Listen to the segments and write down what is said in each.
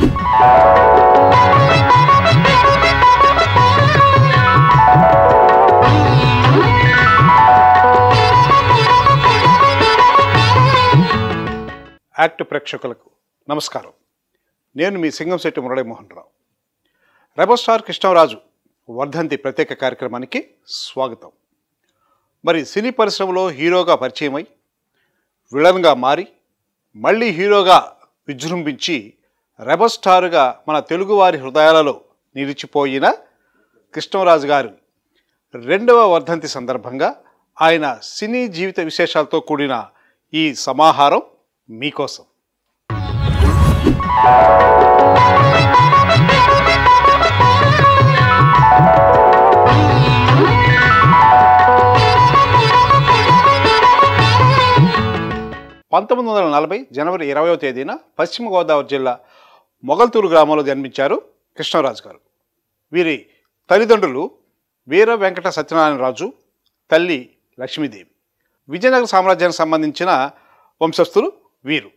Act ప్రేక్షకులకు నమస్కారం. నేను మీ సింగంశెట్టి మురళీమోహన్ రావు. రెబల్ స్టార్ కృష్ణరాజు వర్ధంతి ప్రత్యేక కార్యక్రమానికి స్వాగతం. మరి సినీ పరిశ్రమలో హీరోగా పరిచయమై విలన్గా మారి మళ్ళీ హీరోగా విజృంభించి రెబల్ స్టార్గా మన తెలుగువారి హృదయాలలో నిలిచిపోయిన కృష్ణరాజు గారు 2వ వర్ధంతి సందర్భంగా ఆయన సినీ జీవిత విశేషాలతో కూడిన ఈ సమాహారం మీకోసం. జనవరి 20వ తేదీన పశ్చిమ గోదావరి జిల్లా మొగల్తూరు గ్రామంలో జన్మించారు కృష్ణరాజు గారు. వీరి తల్లిదండ్రులు వీర వెంకట సత్యనారాయణరాజు, తల్లి లక్ష్మీదేవి. విజయనగర సామ్రాజ్యానికి సంబంధించిన వంశస్థులు వీరు.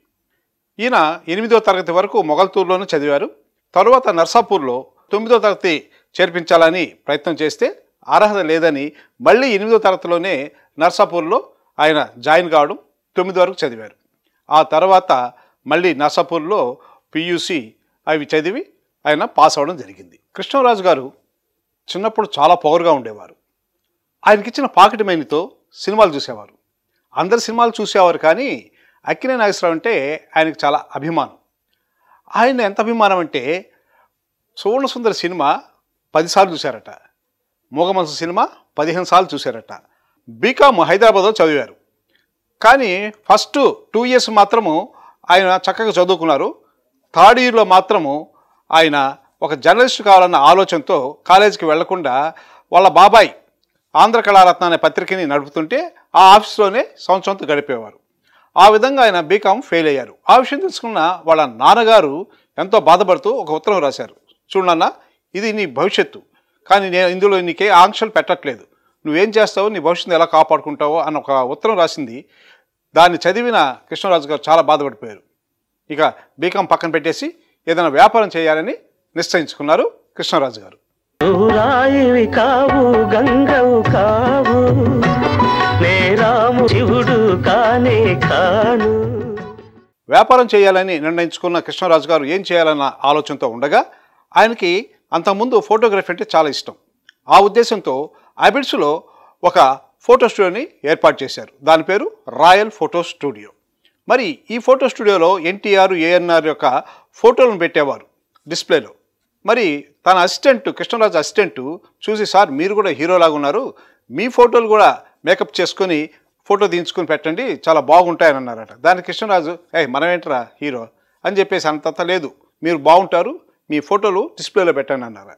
ఈయన 8వ తరగతి వరకు మొగల్తూరులోనే చదివారు. తరువాత నర్సాపూర్లో 9వ తరగతి చేర్పించాలని ప్రయత్నం చేస్తే అర్హత లేదని మళ్ళీ 8వ తరగతిలోనే నర్సాపూర్లో ఆయన జాయిన్ కావడం, 9 వరకు చదివారు. ఆ తర్వాత మళ్ళీ నర్సాపూర్లో పియూసి అవి చదివి ఆయన పాస్ అవ్వడం జరిగింది. కృష్ణరాజు గారు చిన్నప్పుడు చాలా పవర్గా ఉండేవారు. ఆయనకిచ్చిన పాకెట్ మనీతో సినిమాలు చూసేవారు. అందరు సినిమాలు చూసేవారు, కానీ అక్కినేని నాగేశ్వరరావు అంటే ఆయనకు చాలా అభిమానం. ఆయన ఎంత అభిమానం అంటే సువర్ణ సుందరి సినిమా 10 సార్లు చూశారట, మూగమనసు సినిమా 15 సార్లు చూశారట. బీకామ్ హైదరాబాద్లో చదివారు, కానీ ఫస్ట్ 2 ఇయర్స్ మాత్రము ఆయన చక్కగా చదువుకున్నారు. 3rd ఇయర్లో మాత్రము ఆయన ఒక జర్నలిస్ట్ కావాలన్న ఆలోచనతో కాలేజీకి వెళ్లకుండా వాళ్ళ బాబాయ్ ఆంధ్ర కళారత్న అనే పత్రికని నడుపుతుంటే ఆ ఆఫీస్లోనే సంవత్సరంతో గడిపేవారు. ఆ విధంగా ఆయన బీకామ్ ఫెయిల్ అయ్యారు. ఆ విషయం తెలుసుకున్న వాళ్ళ నాన్నగారు ఎంతో బాధపడుతూ ఒక ఉత్తరం రాశారు. చూడన్నా, ఇది నీ భవిష్యత్తు, కానీ నేను ఇందులో నీకే ఆంక్షలు పెట్టట్లేదు, నువ్వేం చేస్తావో, నీ భవిష్యత్తు ఎలా కాపాడుకుంటావో అని ఒక ఉత్తరం రాసింది. దాన్ని చదివిన కృష్ణరాజు గారు చాలా బాధపడిపోయారు. ఇక బీకామ్ పక్కన పెట్టేసి ఏదైనా వ్యాపారం చేయాలని నిశ్చయించుకున్నారు కృష్ణరాజు గారు. వ్యాపారం చేయాలని నిర్ణయించుకున్న కృష్ణరాజు గారు ఏం చేయాలన్న ఆలోచనతో ఉండగా ఆయనకి అంతకుముందు ఫోటోగ్రఫీ అంటే చాలా ఇష్టం. ఆ ఉద్దేశంతో అబిడ్స్లో ఒక ఫోటో స్టూడియోని ఏర్పాటు చేశారు. దాని పేరు రాయల్ ఫోటో స్టూడియో. మరి ఈ ఫోటో స్టూడియోలో ఎన్టీఆర్, ఏఎన్ఆర్ యొక్క ఫోటోలను పెట్టేవారు డిస్ప్లేలో. మరి తన అసిస్టెంట్, కృష్ణరాజు అసిస్టెంట్ చూసి, సార్ మీరు కూడా హీరోలాగా ఉన్నారు, మీ ఫోటోలు కూడా మేకప్ చేసుకొని ఫోటో తీయించుకొని పెట్టండి, చాలా బాగుంటాయని అన్నారట. దానికి కృష్ణరాజు, మనమేంటరా హీరో అని చెప్పేసి, అంత లేదు, మీరు బాగుంటారు, మీ ఫోటోలు డిస్ప్లేలో పెట్టండి అన్నారు.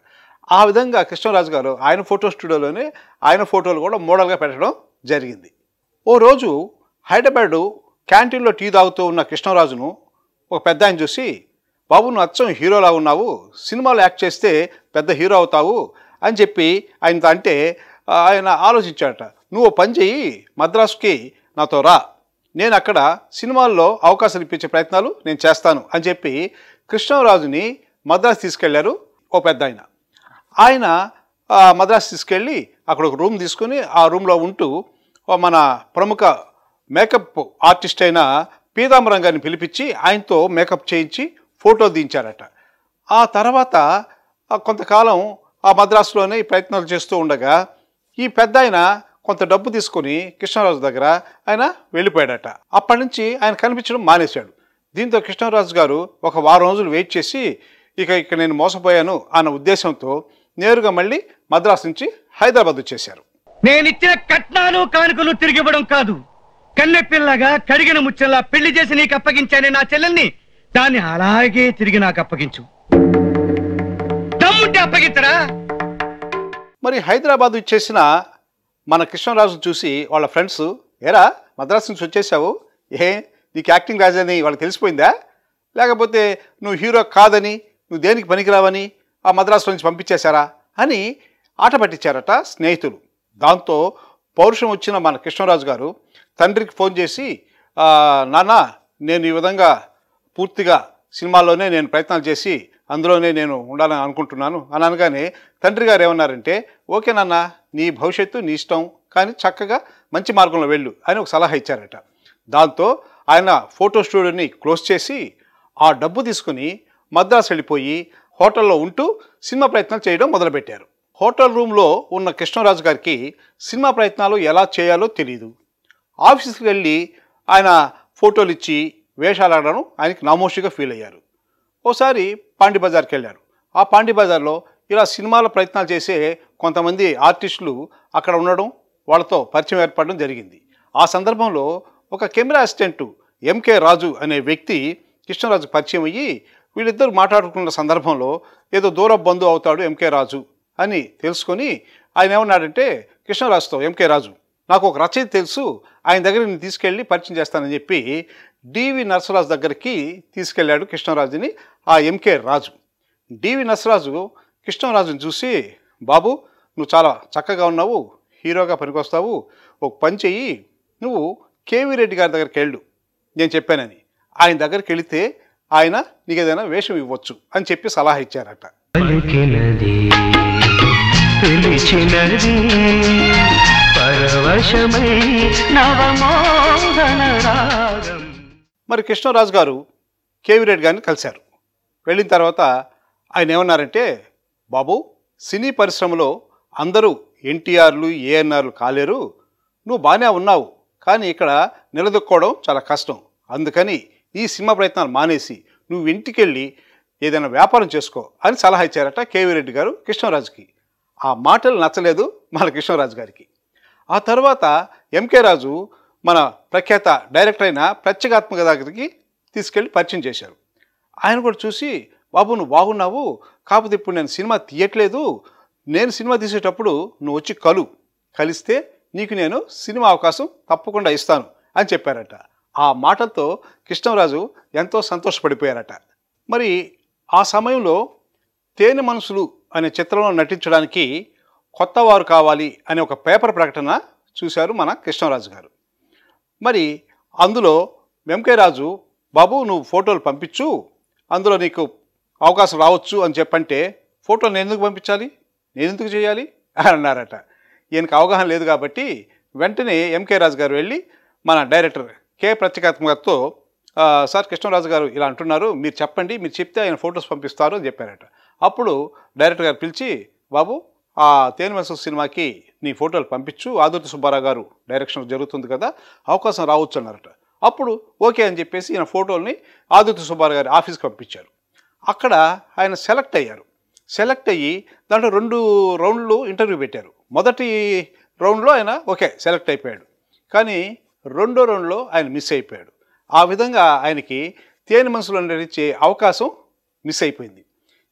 ఆ విధంగా కృష్ణరాజు గారు ఆయన ఫోటో స్టూడియోలోనే ఆయన ఫోటోలు కూడా మోడల్గా పెట్టడం జరిగింది. ఓ రోజు హైదరాబాదు క్యాంటీన్లో టీ తాగుతూ ఉన్న కృష్ణరాజును ఒక పెద్ద ఆయన చూసి, బాబు నువ్వు అచ్చం హీరోలా ఉన్నావు, సినిమాలో యాక్ట్ చేస్తే పెద్ద హీరో అవుతావు అని చెప్పి ఆయనతో అంటే ఆయన ఆలోచించాడట. నువ్వు పని చెయ్యి, మద్రాసుకి నాతో రా, నేను అక్కడ సినిమాల్లో అవకాశాలు ఇప్పించే ప్రయత్నాలు నేను చేస్తాను అని చెప్పి కృష్ణరాజుని మద్రాసు తీసుకెళ్లారు ఓ పెద్ద ఆయన. ఆయన మద్రాసు తీసుకెళ్ళి అక్కడ ఒక రూమ్ తీసుకుని ఆ రూమ్లో ఉంటూ మన ప్రముఖ మేకప్ ఆర్టిస్ట్ అయిన పీతాంబరం గారిని పిలిపించి ఆయనతో మేకప్ చేయించి ఫోటో దించారట. ఆ తర్వాత కొంతకాలం ఆ మద్రాసులోనే ఈ ప్రయత్నాలు చేస్తూ ఉండగా ఈ పెద్ద ఆయన కొంత డబ్బు తీసుకొని కృష్ణరాజు దగ్గర ఆయన వెళ్ళిపోయాడట. అప్పటి నుంచి ఆయన కనిపించడం మానేశాడు. దీంతో కృష్ణరాజు గారు ఒక వారం రోజులు వెయిట్ చేసి, ఇక నేను మోసపోయాను అన్న ఉద్దేశంతో నేరుగా మళ్ళీ మద్రాసు నుంచి హైదరాబాద్ వచ్చేశారు. నేనిచ్చిన కట్నాలు కానుకలు తిరిగి ఇవ్వడం కాదు, కన్నెపిల్లగా కడిగిన ముచ్చల్లా పెళ్లి చేసి నీకు అప్పగించానే నా చెల్లెల్ని, దాన్ని అలాగే తిరిగి నాకు అప్పగించు. దమ్ముంటే అప్పగించరా. మరి హైదరాబాద్ వచ్చేసిన మన కృష్ణరాజు చూసి వాళ్ళ ఫ్రెండ్స్, ఏరా మద్రాసు నుంచి వచ్చేసావు, నీకు యాక్టింగ్ రాజని వాళ్ళకి తెలిసిపోయిందా, లేకపోతే నువ్వు హీరో కాదని, నువ్వు దేనికి పనికిరావని ఆ మద్రాసు నుంచి పంపించేశారా అని ఆట పట్టించారట స్నేహితులు. దాంతో పౌరుషం వచ్చిన మన కృష్ణరాజు గారు తండ్రికి ఫోన్ చేసి, నాన్న నేను ఈ విధంగా పూర్తిగా సినిమాల్లోనే నేను ప్రయత్నాలు చేసి అందులోనే నేను ఉండాలని అనుకుంటున్నాను అని అనగానే తండ్రి గారు ఏమన్నారంటే, ఓకే నాన్న, నీ భవిష్యత్తు నీ ఇష్టం, కానీ చక్కగా మంచి మార్గంలో వెళ్ళు అని ఒక సలహా ఇచ్చారట. దాంతో ఆయన ఫోటో స్టూడియోని క్లోజ్ చేసి ఆ డబ్బు తీసుకుని మద్రాసు వెళ్ళిపోయి హోటల్లో ఉంటూ సినిమా ప్రయత్నాలు చేయడం మొదలుపెట్టారు. హోటల్ రూమ్లో ఉన్న కృష్ణరాజు గారికి సినిమా ప్రయత్నాలు ఎలా చేయాలో తెలియదు. ఆఫీస్కి వెళ్ళి ఆయన ఫోటోలు ఇచ్చి వేషాలు ఆడడం ఆయనకి నామోషిగా ఫీల్ అయ్యారు. ఓసారి పాండి బజార్కి వెళ్ళారు. ఆ పాండి బజార్లో ఇలా సినిమాల ప్రయత్నాలు చేసే కొంతమంది ఆర్టిస్టులు అక్కడ ఉండడం, వాళ్ళతో పరిచయం ఏర్పడడం జరిగింది. ఆ సందర్భంలో ఒక కెమెరా అసిస్టెంటు ఎంకే రాజు అనే వ్యక్తి కృష్ణరాజుకు పరిచయం అయ్యి వీళ్ళిద్దరు మాట్లాడుకున్న సందర్భంలో ఏదో దూర బంధువు అవుతాడు ఎంకే రాజు అని తెలుసుకొని ఆయన ఏమన్నాడంటే కృష్ణరాజుతో, ఎంకే రాజు నాకు ఒక రచయిత తెలుసు, ఆయన దగ్గర నేను తీసుకెళ్ళి పరిచయం చేస్తానని చెప్పి డివి నరసరాజు దగ్గరికి తీసుకెళ్ళాడు కృష్ణరాజుని ఆ ఎంకే రాజు. డివి నరసరాజు కృష్ణరాజుని చూసి, బాబు నువ్వు చాలా చక్కగా ఉన్నావు, హీరోగా పనికొస్తావు, ఒక పని చెయ్యి, నువ్వు కేవీ రెడ్డి గారి దగ్గరికి వెళ్ళు నేను చెప్పానని, ఆయన దగ్గరికి వెళితే ఆయన నీకు ఏదైనా వేషం ఇవ్వచ్చు అని చెప్పి సలహా ఇచ్చారట. మరి కృష్ణరాజు గారు కేవీ రెడ్డి గారిని కలిశారు. వెళ్ళిన తర్వాత ఆయన ఏమన్నారంటే, బాబు సినీ పరిశ్రమలో అందరూ ఎన్టీఆర్లు ఏఎన్ఆర్లు కాలేరు, నువ్వు బాగానే ఉన్నావు, కానీ ఇక్కడ నిలదొక్కోవడం చాలా కష్టం, అందుకని ఈ సినిమా ప్రయత్నాలు మానేసి నువ్వు ఇంటికి వెళ్ళి ఏదైనా వ్యాపారం చేసుకో అని సలహా ఇచ్చారట కేవీ రెడ్డి గారు కృష్ణరాజుకి. ఆ మాటలు నచ్చలేదు మన కృష్ణరాజు గారికి. ఆ తర్వాత ఎంకే రాజు మన ప్రఖ్యాత డైరెక్టర్ అయిన ప్రత్యేగాత్మక దగ్గరికి తీసుకెళ్ళి పరిచయం చేశారు. ఆయన కూడా చూసి, బాబు నువ్వు బాగున్నావు, కాకపోతే ఇప్పుడు నేను సినిమా తీయట్లేదు, నేను సినిమా తీసేటప్పుడు నువ్వు వచ్చి కలిస్తే నీకు నేను సినిమా అవకాశం తప్పకుండా ఇస్తాను అని చెప్పారట. ఆ మాటలతో కృష్ణరాజు ఎంతో సంతోషపడిపోయారట. మరి ఆ సమయంలో తేనె మనసులు అనే చిత్రంలో నటించడానికి కొత్త వారు కావాలి అనే ఒక పేపర్ ప్రకటన చూశారు మన కృష్ణరాజు గారు. మరి అందులో ఎంకే రాజు, బాబు నువ్వు ఫోటోలు పంపించు, అందులో నీకు అవకాశం రావచ్చు అని చెప్పంటే, ఫోటోలు నేను ఎందుకు పంపించాలి, నేను ఎందుకు చేయాలి అని అన్నారట. ఈయనకు అవగాహన లేదు కాబట్టి వెంటనే ఎంకే రాజు గారు వెళ్ళి మన డైరెక్టర్ కే ప్రత్యేగాత్మకతో, సార్ కృష్ణరాజు గారు ఇలా అంటున్నారు, మీరు చెప్పండి, మీరు చెప్తే ఆయన ఫొటోస్ పంపిస్తారు అని చెప్పారట. అప్పుడు డైరెక్టర్ గారు పిలిచి, బాబు ఆ తేనె మనసులు సినిమాకి నీ ఫోటోలు పంపించు, ఆదుర్తి సుబ్బారావు గారు డైరెక్షన్ జరుగుతుంది కదా, అవకాశం రావచ్చు అన్నారట. అప్పుడు ఓకే అని చెప్పేసి ఈయన ఫోటోల్ని ఆదుర్తి సుబ్బారావు గారి ఆఫీస్కి పంపించారు. అక్కడ ఆయన సెలెక్ట్ అయ్యారు. సెలెక్ట్ అయ్యి దాంట్లో 2 రౌండ్లు ఇంటర్వ్యూ పెట్టారు. మొదటి రౌండ్లో ఆయన ఓకే సెలెక్ట్ అయిపోయాడు, కానీ రెండో రౌండ్లో ఆయన మిస్ అయిపోయాడు. ఆ విధంగా ఆయనకి తేనె మనసులో నటించే అవకాశం మిస్ అయిపోయింది.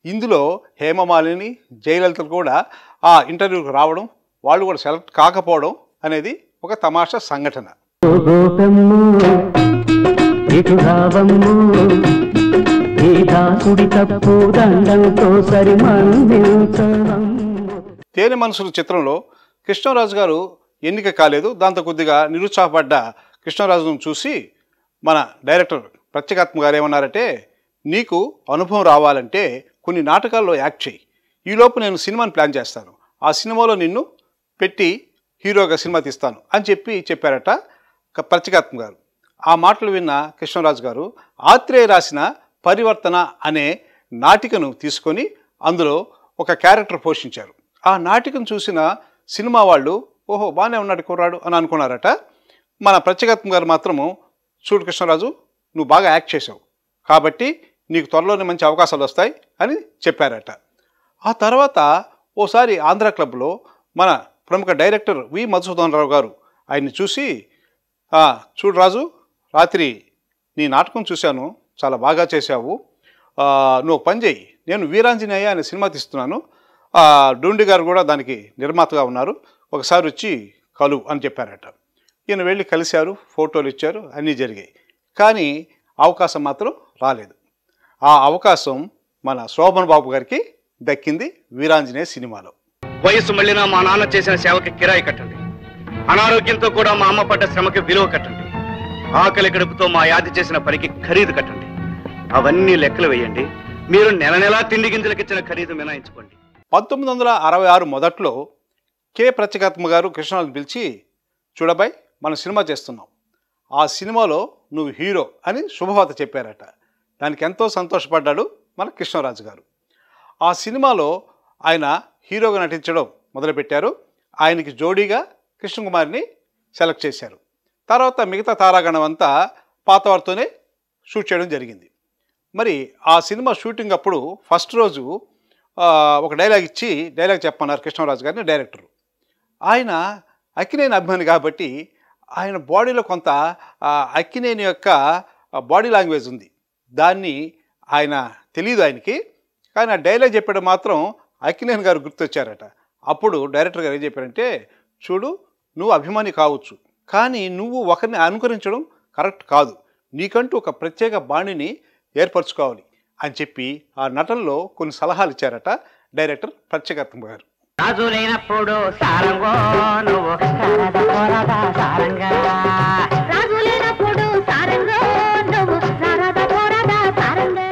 ఇందులో హేమమాలిని, జయలలితలు కూడా ఆ ఇంటర్వ్యూకి రావడం, వాళ్ళు కూడా సెలెక్ట్ కాకపోవడం అనేది ఒక తమాషా సంఘటన. తేనె మనసులు చిత్రంలో కృష్ణరాజు గారు ఎన్నిక కాలేదు. దాంతో కొద్దిగా నిరుత్సాహపడ్డ కృష్ణరాజును చూసి మన డైరెక్టర్ ప్రత్యేగాత్మ గారు ఏమన్నారంటే, నీకు అనుభవం రావాలంటే కొన్ని నాటకాల్లో యాక్ట్ చేయి, ఈలోపు నేను సినిమాని ప్లాన్ చేస్తాను, ఆ సినిమాలో నిన్ను పెట్టి హీరోగా సినిమా తీస్తాను అని చెప్పారట ప్రత్యేగాత్మ గారు. ఆ మాటలు విన్న కృష్ణరాజు గారు ఆత్రేయ రాసిన పరివర్తన అనే నాటికను తీసుకొని అందులో ఒక క్యారెక్టర్ పోషించారు. ఆ నాటికను చూసిన సినిమా వాళ్ళు, ఓహో బాగానే ఉన్నాడు కుర్రాడు అని అనుకున్నారట. మన ప్రత్యేగాత్మ గారు మాత్రము, చూడు కృష్ణరాజు నువ్వు బాగా యాక్ట్ చేసావు కాబట్టి నీకు త్వరలోనే మంచి అవకాశాలు వస్తాయి అని చెప్పారట. ఆ తర్వాత ఓసారి ఆంధ్ర క్లబ్లో మన ప్రముఖ డైరెక్టర్ వి మధుసూదన్ రావు గారు ఆయన్ని చూసి, చూడు రాజు, రాత్రి నీ నాటకం చూశాను, చాలా బాగా చేశావు, నువ్వు పని చేయి, నేను వీరాంజనేయ అనే సినిమా తీస్తున్నాను, డూండి గారు కూడా దానికి నిర్మాతగా ఉన్నారు, ఒకసారి వచ్చి కలు అని చెప్పారట. ఈయన వెళ్ళి కలిశారు, ఫోటోలు ఇచ్చారు, అన్నీ జరిగాయి. కానీ అవకాశం మాత్రం రాలేదు. ఆ అవకాశం మన శోభన్ బాబు గారికి దక్కింది వీరాంజనేయ సినిమాలో. వయసు మళ్ళినా మా నాన్న చేసిన సేవకి కిరాయి కట్టండి, అనారోగ్యంతో కూడా మా అమ్మ పడ్డ శ్రమకి విలువ కట్టండి, ఆకలి గడుపుతో మా యాది చేసిన పనికి ఖరీదు కట్టండి, అవన్నీ లెక్కలు వేయండి. మీరు నెల నెలా తిండి గింజలకిచ్చిన ఖరీదు మినాయించుకోండి. 1966 మొదట్లో కె ప్రత్యేకాత్మ గారు కృష్ణరాజును పిలిచి, చూడబాయ్ మనం సినిమా చేస్తున్నాం, ఆ సినిమాలో నువ్వు హీరో అని శుభవార్త చెప్పారట. దానికి ఎంతో సంతోషపడ్డాడు మన కృష్ణరాజు గారు. ఆ సినిమాలో ఆయన హీరోగా నటించడం మొదలుపెట్టారు. ఆయనకి జోడీగా కృష్ణకుమారిని సెలెక్ట్ చేశారు. తర్వాత మిగతా తారాగణం అంతా పాతవారితోనే షూట్ చేయడం జరిగింది. మరి ఆ సినిమా షూటింగ్ అప్పుడు ఫస్ట్ రోజు ఒక డైలాగ్ చెప్పమన్నారు కృష్ణరాజు గారిని డైరెక్టరు. ఆయన అక్కినేని అభిమాని కాబట్టి ఆయన బాడీలో కొంత అక్కినేని యొక్క బాడీ లాంగ్వేజ్ ఉంది. దాన్ని ఆయన తెలియదు ఆయనకి. కానీ ఆ డైలాగ్ చెప్పడం మాత్రం అక్కినేని గారు గుర్తొచ్చారట. అప్పుడు డైరెక్టర్ గారు ఏం చెప్పారంటే, చూడు నువ్వు అభిమాని కావచ్చు, కానీ నువ్వు ఒకరిని అనుకరించడం కరెక్ట్ కాదు, నీకంటూ ఒక ప్రత్యేక బాణిని ఏర్పరచుకోవాలి అని చెప్పి ఆ నటనలో కొన్ని సలహాలు ఇచ్చారట డైరెక్టర్ ప్రత్యేకాత్మ గారు. రాజు లేనప్పుడు సారంగో నువ్వు సారద పోరద సారంగా, రాజు లేనప్పుడు సారంగో నువ్వు సారద పోరద సారంగా.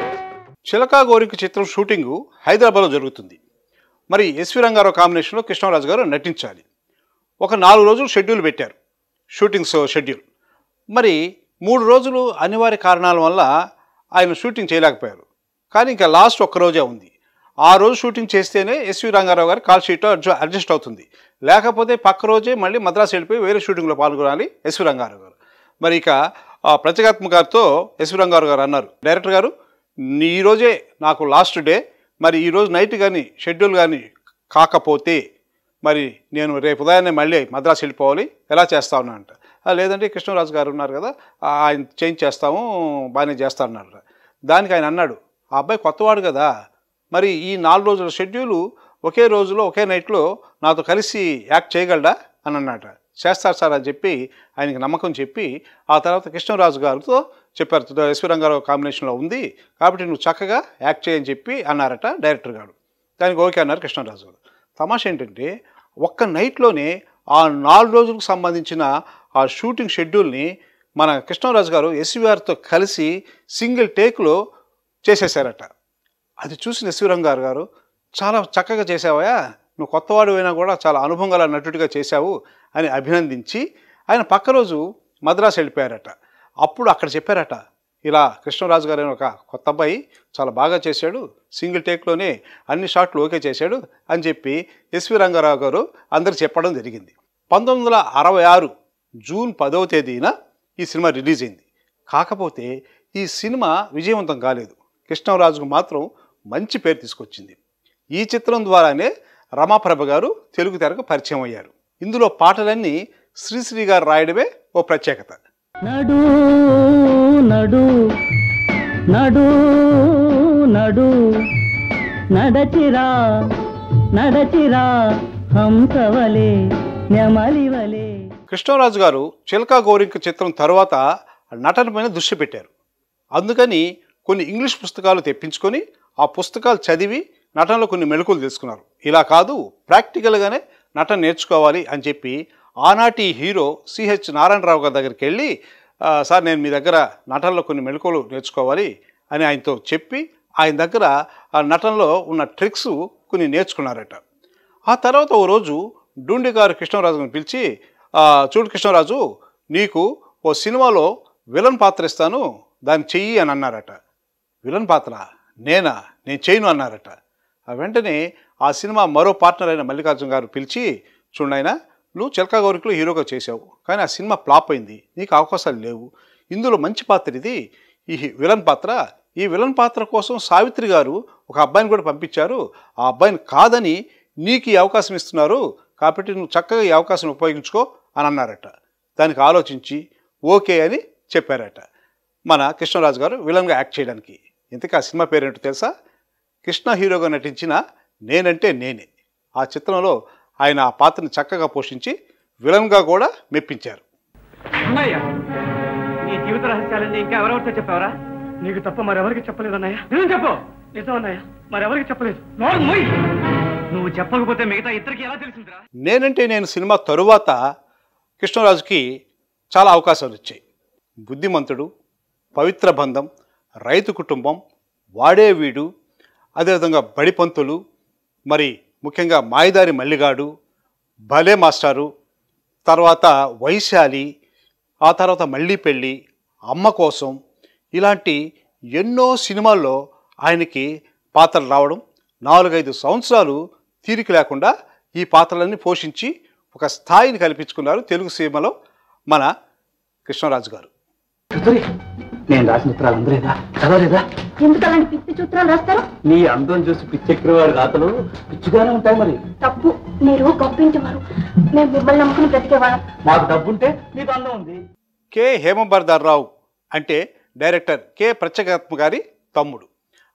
చిలకా గోరింక చిత్రం షూటింగు హైదరాబాద్లో జరుగుతుంది. మరి ఎస్వి రంగారావు కాంబినేషన్లో కృష్ణరాజు గారు నటించాలి. ఒక 4 రోజులు షెడ్యూల్ పెట్టారు, షూటింగ్స్ షెడ్యూల్. మరి 3 రోజులు అనివార్య కారణాల వల్ల ఆయన షూటింగ్ చేయలేకపోయారు. కానీ ఇంకా లాస్ట్ ఒక్కరోజే ఉంది. ఆ రోజు షూటింగ్ చేస్తేనే ఎస్వి రంగారావు గారి కాల్ షీట్ అడ్జస్ట్ అవుతుంది. లేకపోతే పక్క రోజే మళ్ళీ మద్రాసు వెళ్ళిపోయి వేరే షూటింగ్లో పాల్గొనాలి ఎస్వి రంగారావు గారు. మరి ఇక ప్రత్యేకాత్మ గారితో ఎస్వి రంగారావు గారు అన్నారు, డైరెక్టర్ గారు ఈరోజే నాకు లాస్ట్ డే, మరి ఈరోజు నైట్ కానీ షెడ్యూల్ కానీ కాకపోతే మరి నేను రేపు ఉదయాన్నే మళ్ళీ మద్రాసు వెళ్ళిపోవాలి, ఎలా చేస్తాను అంట. లేదంటే కృష్ణరాజు గారు ఉన్నారు కదా, ఆయన చేంజ్ చేస్తాము, బాగానే చేస్తానన్నారు. దానికి ఆయన అన్నాడు, ఆ అబ్బాయి కొత్తవాడు కదా, మరి ఈ 4 రోజుల షెడ్యూలు ఒకే రోజులో ఒకే నైట్లో నాతో కలిసి యాక్ట్ చేయగలడా అని అన్నట. చేస్తారు సార్ అని చెప్పి ఆయనకి నమ్మకం చెప్పి ఆ తర్వాత కృష్ణరాజు గారితో చెప్పారు, ఎస్వి రంగారావు కాంబినేషన్లో ఉంది కాబట్టి నువ్వు చక్కగా యాక్ట్ చేయని చెప్పి అన్నారట డైరెక్టర్ గారు. దానికి ఓకే అన్నారు కృష్ణరాజు గారు. తమాషా ఏంటంటే ఒక్క నైట్లోనే ఆ 4 రోజులకు సంబంధించిన ఆ షూటింగ్ షెడ్యూల్ని మన కృష్ణరాజు గారు ఎస్వి గారితో కలిసి సింగిల్ టేక్లో చేసేసారట. అది చూసిన ఎస్వి రంగారావు గారు, చాలా చక్కగా చేసావా, నువ్వు కొత్తవాడు అయినా కూడా చాలా అనుభవం గల నటుడిగా చేశావు అని అభినందించి ఆయన పక్క రోజు మద్రాసు వెళ్ళిపోయారట. అప్పుడు అక్కడ చెప్పారట, ఇలా కృష్ణరాజు గారు ఒక కొత్త అబ్బాయి చాలా బాగా చేశాడు, సింగిల్ టేక్లోనే అన్ని షాట్లు ఓకే చేశాడు అని చెప్పి ఎస్వి రంగారావు గారు అందరికి చెప్పడం జరిగింది. 1966 జూన్ 10వ తేదీన ఈ సినిమా రిలీజ్ అయింది. కాకపోతే ఈ సినిమా విజయవంతం కాలేదు. కృష్ణరాజుకు మాత్రం మంచి పేరు తీసుకొచ్చింది. ఈ చిత్రం ద్వారానే రమాప్రభ గారు తెలుగు తెరకు పరిచయం అయ్యారు. ఇందులో పాటలన్నీ శ్రీశ్రీ గారు రాయడమే ఓ ప్రత్యేకత. నడు నడు నడు నడు నడచిరా నడచిరా హంసవలే నెమలివలే. కృష్ణరాజు గారు చిలకా గోరింక చిత్రం తరువాత నటన పైన దృష్టి పెట్టారు. అందుకని కొన్ని ఇంగ్లీష్ పుస్తకాలు తెప్పించుకొని ఆ పుస్తకాలు చదివి నటనలో కొన్ని మెళకువలు తెలుసుకున్నారు. ఇలా కాదు, ప్రాక్టికల్గానే నటన నేర్చుకోవాలి అని చెప్పి ఆనాటి హీరో సిహెచ్ నారాయణరావు గారి దగ్గరికి వెళ్ళి, సార్ నేను మీ దగ్గర నటనలో కొన్ని మెళకువలు నేర్చుకోవాలి అని ఆయనతో చెప్పి ఆయన దగ్గర ఆ నటనలో ఉన్న ట్రిక్స్ కొన్ని నేర్చుకున్నారట. ఆ తర్వాత ఓ రోజు డూండి గారు కృష్ణరాజుని పిలిచి, చూడు కృష్ణరాజు, నీకు ఓ సినిమాలో విలన్ పాత్ర ఇస్తాను, దాన్ని చెయ్యి అని అన్నారట. విలన్ పాత్ర నేను చేయను అన్నారట. వెంటనే ఆ సినిమా మరో పార్ట్నర్ అయిన మల్లికార్జున గారు పిలిచి, చూడైనా నువ్వు చిలకా గోరింకలో హీరోగా చేసావు, కానీ ఆ సినిమా ఫ్లాప్ అయింది, నీకు అవకాశాలు లేవు, ఇందులో మంచి పాత్ర ఇది, ఈ విలన్ పాత్ర, ఈ విలన్ పాత్ర కోసం సావిత్రి గారు ఒక అబ్బాయిని కూడా పంపించారు, ఆ అబ్బాయిని కాదని నీకు ఈ అవకాశం ఇస్తున్నారు, కాబట్టి నువ్వు చక్కగా ఈ అవకాశం ఉపయోగించుకో అని అన్నారట. దానికి ఆలోచించి ఓకే అని చెప్పారట మన కృష్ణరాజు గారు విలన్గా యాక్ట్ చేయడానికి. ఇంతకీ ఆ సినిమా పేరేంటో తెలుసా? కృష్ణ హీరోగా నటించిన నేనంటే నేనే. ఆ చిత్రంలో ఆయన ఆ పాత్రను చక్కగా పోషించి విలన్గా కూడా మెప్పించారు. అన్నయ్య, నీ జీవిత రహస్యాలన్నీ ఇంకా ఎవరెవరితో చెప్పావరా? నీకు తప్ప మరెవరికి చెప్పలేదు అన్నయ్య. నిజం చెప్పు. నిజం అన్నయ్య, మరెవరికి చెప్పలేదు. నువ్వు చెప్పకపోతే మిగతా ఇద్దరికి ఎలా తెలిసిందిరా? నేనంటే నేను సినిమా తరువాత కృష్ణరాజుకి చాలా అవకాశాలు వచ్చాయి. బుద్ధిమంతుడు, పవిత్ర బంధం, రైతు కుటుంబం, వాడే వీడు, అదేవిధంగా బడిపంతులు, మరి ముఖ్యంగా మాయదారి మల్లిగాడు, భలే మాస్టారు, తర్వాత వైశాలి, ఆ తర్వాత మళ్ళీ పెళ్ళి, అమ్మ కోసం, ఇలాంటి ఎన్నో సినిమాల్లో ఆయనకి పాత్రలు రావడం, 4-5 సంవత్సరాలు తీరిక లేకుండా ఈ పాత్రలన్నీ పోషించి ఒక స్థాయిని కల్పించుకున్నారు తెలుగు సినిమాలో మన కృష్ణరాజు గారు. నేను రాసిన చిత్రాలు అందలేదా చదవలేదా? ఎందుకు అలాంటి పిచ్చి చిత్రాలు రాస్తారు? నీ అందం చూసి పిచ్చెక్కినవాడు రాతలు పిచ్చిగానే ఉంటాయి. మరి తప్పు, మీరు గొప్పించేవారు, మేము మిమ్మల్ని నమ్ముకుని బ్రతికేవాళ్ళం. మాకు డబ్బుంటే నీకు అందం ఉంది. కె హేమంబర్ధర్రావు అంటే డైరెక్టర్ కె ప్రత్యేకాత్మ గారి తమ్ముడు.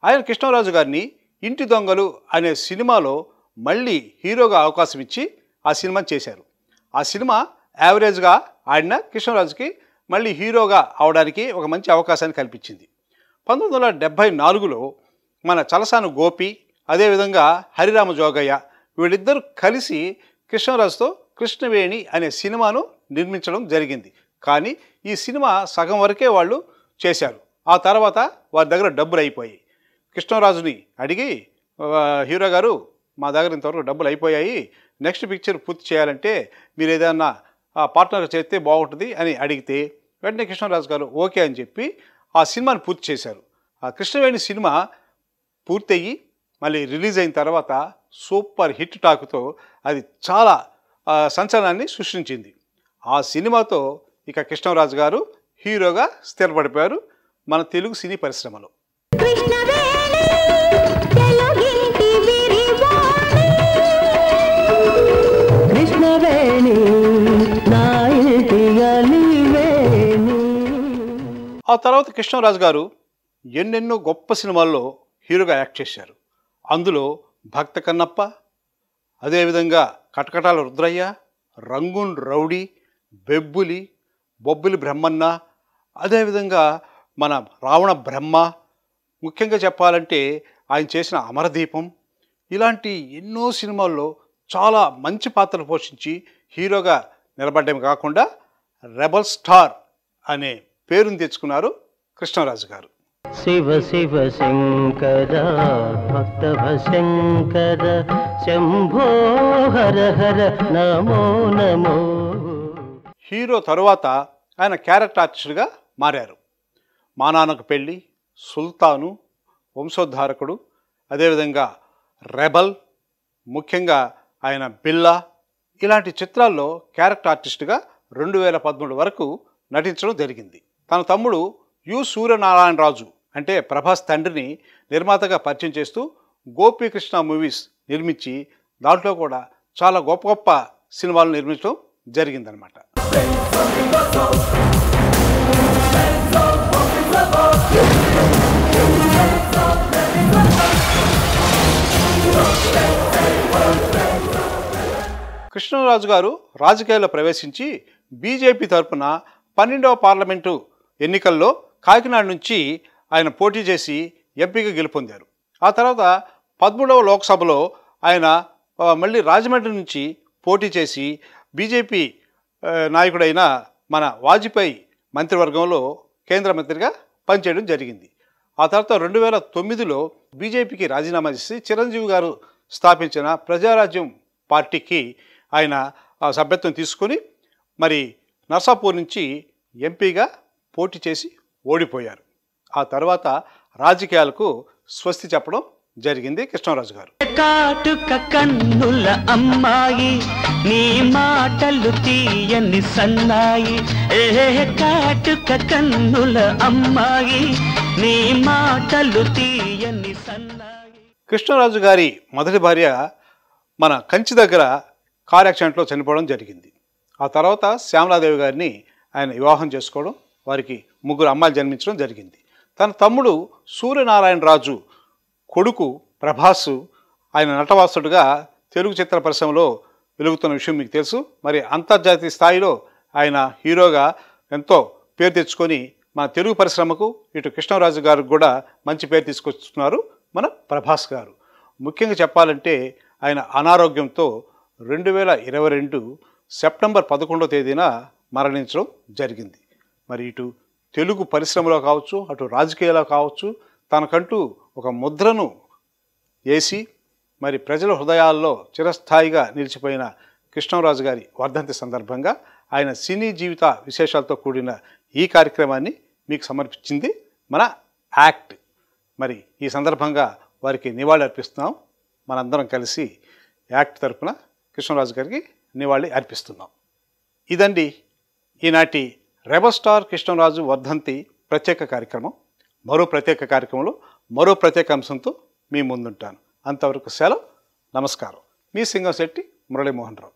ఆయన కృష్ణరాజు గారిని ఇంటి దొంగలు అనే సినిమాలో మళ్ళీ హీరోగా అవకాశం ఇచ్చి ఆ సినిమాని చేశారు. ఆ సినిమా యావరేజ్గా ఆడిన కృష్ణరాజుకి మళ్ళీ హీరోగా అవడానికి ఒక మంచి అవకాశాన్ని కల్పించింది. 1974లో మన చలసాను గోపి, అదేవిధంగా హరిరామ జోగయ్య వీళ్ళిద్దరూ కలిసి కృష్ణరాజుతో కృష్ణవేణి అనే సినిమాను నిర్మించడం జరిగింది. కానీ ఈ సినిమా సగం వరకే వాళ్ళు చేశారు. ఆ తర్వాత వారి దగ్గర డబ్బులు అయిపోయాయి. కృష్ణరాజుని అడిగి, హీరో గారు మా దగ్గర ఇంతవరకు డబ్బులు అయిపోయాయి, నెక్స్ట్ పిక్చర్ పూర్తి చేయాలంటే మీరు ఏదైనా పార్ట్నర్ చేస్తే బాగుంటుంది అని అడిగితే వెంటనే కృష్ణరాజు గారు ఓకే అని చెప్పి ఆ సినిమాని పూర్తి చేశారు. ఆ కృష్ణవేణి సినిమా పూర్తయ్యి మళ్ళీ రిలీజ్ అయిన తర్వాత సూపర్ హిట్ టాక్తో అది చాలా సంచలనాన్ని సృష్టించింది. ఆ సినిమాతో ఇక కృష్ణరాజు గారు హీరోగా స్థిరపడిపోయారు మన తెలుగు సినీ పరిశ్రమలో. ఆ తర్వాత కృష్ణరాజు గారు ఎన్నెన్నో గొప్ప సినిమాల్లో హీరోగా యాక్ట్ చేశారు. అందులో భక్త కన్నప్ప, అదేవిధంగా కటకటాల రుద్రయ్య, రంగూన్ రౌడీ, బెబ్బులి, బొబ్బిలి బ్రహ్మన్న, అదేవిధంగా మన రావణ బ్రహ్మ, ముఖ్యంగా చెప్పాలంటే ఆయన చేసిన అమరదీపం, ఇలాంటి ఎన్నో సినిమాల్లో చాలా మంచి పాత్రలు పోషించి హీరోగా నిలబడమే కాకుండా రెబల్ స్టార్ అనే పేరుని తెచ్చుకున్నారు కృష్ణరాజు గారు. శివ శివ శంకర భక్త శంకర శంభో హర హర నమో నమో. హీరో తరువాత ఆయన క్యారెక్టర్ ఆర్టిస్టుగా మారారు. మా నాన్నకు పెళ్ళి, సుల్తాను, వంశోద్ధారకుడు, అదేవిధంగా రెబల్, ముఖ్యంగా ఆయన బిల్లా, ఇలాంటి చిత్రాల్లో క్యారెక్టర్ ఆర్టిస్టుగా 2013 వరకు నటించడం జరిగింది. తన తమ్ముడు యు సూర్యనారాయణరాజు అంటే ప్రభాస్ తండ్రిని నిర్మాతగా పరిచయం చేస్తూ గోపీకృష్ణ మూవీస్ నిర్మించి దాంట్లో కూడా చాలా గొప్ప గొప్ప సినిమాలు నిర్మించడం జరిగిందనమాట. కృష్ణరాజు గారు రాజకీయాల్లో ప్రవేశించి బీజేపీ తరఫున 12వ పార్లమెంటు ఎన్నికల్లో కాకినాడ నుంచి ఆయన పోటీ చేసి ఎంపీగా గెలుపొందారు. ఆ తర్వాత 13వ లోక్సభలో ఆయన మళ్ళీ రాజమండ్రి నుంచి పోటీ చేసి బీజేపీ నాయకుడైన మన వాజ్పేయి మంత్రివర్గంలో కేంద్ర మంత్రిగా పనిచేయడం జరిగింది. ఆ తర్వాత 2009లో బీజేపీకి రాజీనామా చేసి చిరంజీవి గారు స్థాపించిన ప్రజారాజ్యం పార్టీకి ఆయన సభ్యత్వం తీసుకొని మరి నర్సాపూర్ నుంచి ఎంపీగా పోటీ చేసి ఓడిపోయారు. ఆ తర్వాత రాజకీయాలకు స్వస్తి చెప్పడం జరిగింది కృష్ణరాజు గారు. కాటుక కన్నుల అమ్మాయి నీ మాటలు తీయని సన్నాయి, కాటుక కన్నుల అమ్మాయి నీ మాటలు తీయని సన్నాయి. కృష్ణరాజు గారి మొదటి భార్య మన కంచి దగ్గర కార్ యాక్సిడెంట్లో చనిపోవడం జరిగింది. ఆ తర్వాత శ్యామలాదేవి గారిని ఆయన వివాహం చేసుకోవడం, వారికి 3 అమ్మాయిలు జన్మించడం జరిగింది. తన తమ్ముడు సూర్యనారాయణరాజు కొడుకు ప్రభాసు ఆయన నటవాసుడుగా తెలుగు చిత్ర పరిశ్రమలో వెలుగుతున్న విషయం మీకు తెలుసు. మరి అంతర్జాతీయ స్థాయిలో ఆయన హీరోగా ఎంతో పేరు తెచ్చుకొని మన తెలుగు పరిశ్రమకు ఇటు కృష్ణరాజు గారికి కూడా మంచి పేరు తీసుకొస్తున్నారు మన ప్రభాస్ గారు. ముఖ్యంగా చెప్పాలంటే ఆయన అనారోగ్యంతో 2022 సెప్టెంబర్ 11వ తేదీన మరణించడం జరిగింది. మరి ఇటు తెలుగు పరిశ్రమలో కావచ్చు, అటు రాజకీయాల్లో కావచ్చు, తనకంటూ ఒక ముద్రను వేసి మరి ప్రజల హృదయాల్లో చిరస్థాయిగా నిలిచిపోయిన కృష్ణంరాజు గారి వర్ధంతి సందర్భంగా ఆయన సినీ జీవిత విశేషాలతో కూడిన ఈ కార్యక్రమాన్ని మీకు సమర్పించింది మన యాక్ట్. మరి ఈ సందర్భంగా వారికి నివాళి అర్పిస్తున్నాం. మనందరం కలిసి యాక్ట్ తరపున కృష్ణంరాజు గారికి నివాళి అర్పిస్తున్నాం. ఇదండి ఈనాటి రెబల్ స్టార్ కృష్ణంరాజు వర్ధంతి ప్రత్యేక కార్యక్రమం. మరో ప్రత్యేక కార్యక్రమంలో మరో ప్రత్యేక అంశంతో మీ ముందుంటాను. అంతవరకు సెలవు. నమస్కారం. మీ సింగంశెట్టి మురళీమోహన్ రావు.